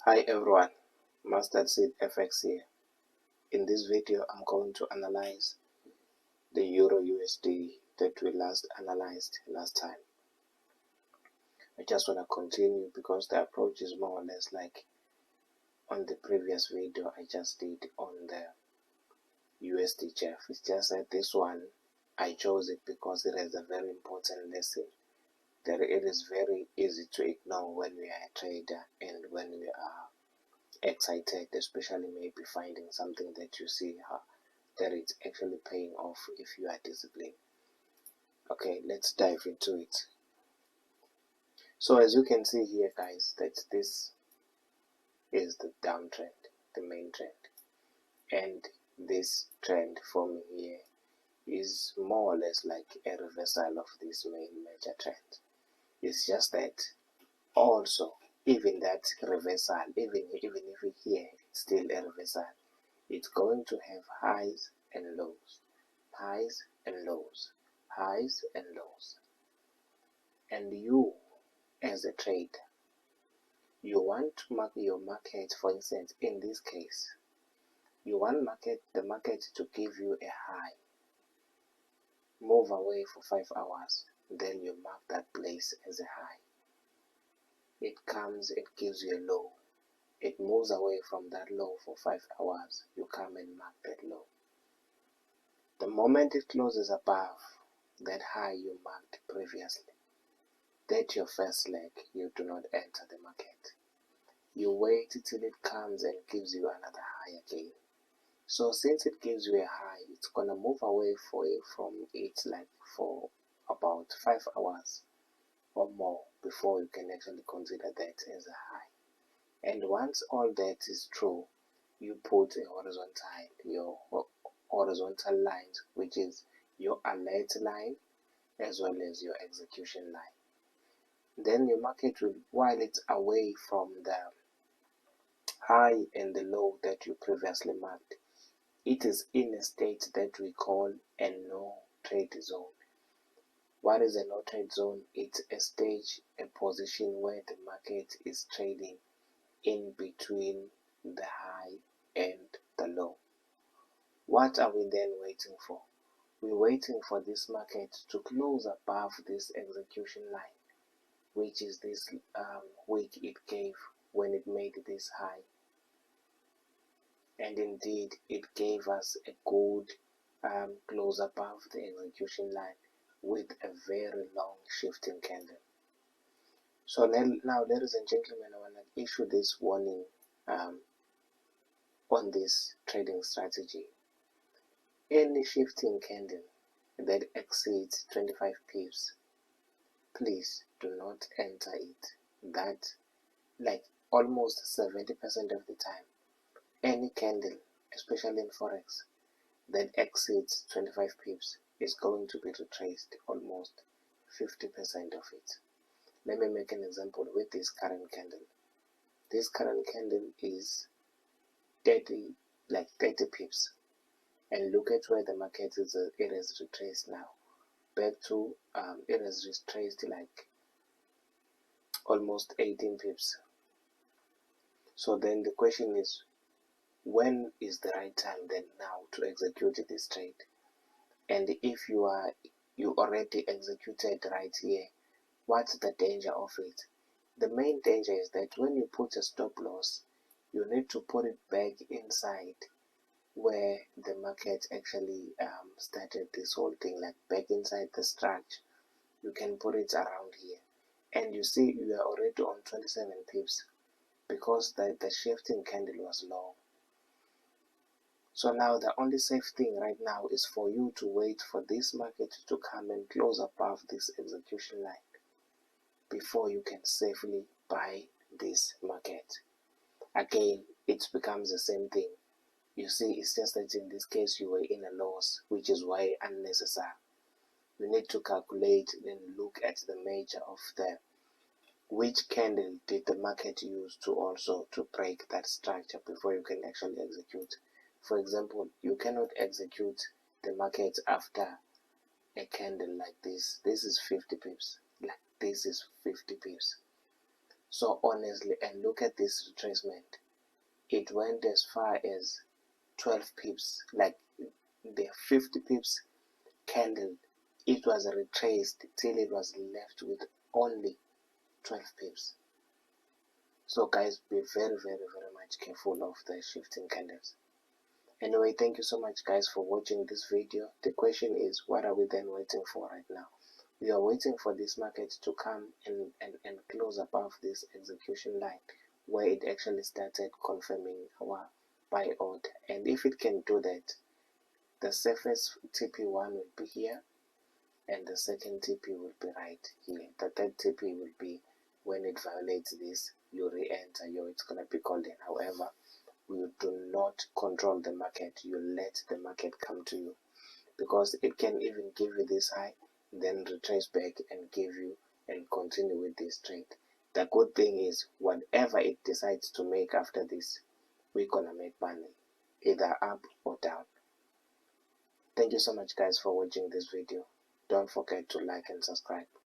Hi everyone, Masturd FX here. In this video, I'm going to analyze the EURUSD that we last analyzed last time. I just want to continue because the approach is more or less like on the previous video I just did on the USD chart. It's just that this one, I chose it because it has a very important lesson that it is very easy to ignore when we are a trader and when we are excited, especially maybe finding something that you see that it's actually paying off if you are disciplined. Okay, let's dive into it. So as you can see here guys, that this is the downtrend, the main trend, and this trend for me here is more or less like a reversal of this main major trend. It's just that also even that reversal, even if here it's still a reversal, it's going to have highs and lows, highs and lows, highs and lows. And you, as a trader, you want to mark your market, for instance, in this case, you want the market to give you a high, move away for 5 hours, then you mark that place as a high. It comes, it gives you a low. It moves away from that low for 5 hours, you come and mark that low. The moment it closes above that high you marked previously, that's your first leg, you do not enter the market. You wait till it comes and gives you another high again. So since it gives you a high, it's gonna move away from it like for about 5 hours or more before you can actually consider that as a high. And once all that is true, you put a your horizontal line, which is your alert line as well as your execution line. Then your market will, while it's away from the high and the low that you previously marked, it is in a state that we call a no trade zone. What is a no trade zone? It's a stage, a position where the market is trading in between the high and the low. What are we then waiting for? We're waiting for this market to close above this execution line, which is this wick it gave when it made this high. And indeed, it gave us a good close above the execution line with a very long shifting candle. So now, ladies and gentlemen, I want to issue this warning on this trading strategy. Any shifting candle that exceeds 25 pips, please do not enter it. That, like almost 70% of the time, any candle, especially in Forex, that exceeds 25 pips is going to be retraced almost 50% of it. Let me make an example with this current candle. This current candle is 30 pips. And look at where the market is. It has retraced now back to it has retraced like almost 18 pips. So then the question is, when is the right time then now to execute this trade? And if you already executed right here, what's the danger of it? The main danger is that when you put a stop loss, you need to put it back inside where the market actually started this whole thing, like back inside the structure. You can put it around here, and you see you are already on 27 pips because the shifting candle was long. So now the only safe thing right now is for you to wait for this market to come and close above this execution line before you can safely buy this market. Again, it becomes the same thing. You see, it's just that in this case you were in a loss, which is why unnecessary. You need to calculate and look at the major of which candle did the market use to also to break that structure before you can actually execute. For example, you cannot execute the market after a candle like this. This is 50 pips. Like this is 50 pips. So honestly, and look at this retracement, it went as far as 12 pips, like the 50 pips candle, it was retraced till it was left with only 12 pips. So guys, be very much careful of the shifting candles. Anyway, thank you so much guys for watching this video. The question is, what are we then waiting for right now? We are waiting for this market to come and close above this execution line where it actually started confirming our buy order. And if it can do that, the safest TP1 will be here and the second TP will be right here. The third TP will be when it violates this, you re-enter, it's gonna be called in. However, you do not control the market, you let the market come to you, because it can even give you this high, then retrace back and give you and continue with this trade. The good thing is, whatever it decides to make after this, we're gonna make money, either up or down. Thank you so much guys for watching this video. Don't forget to like and subscribe.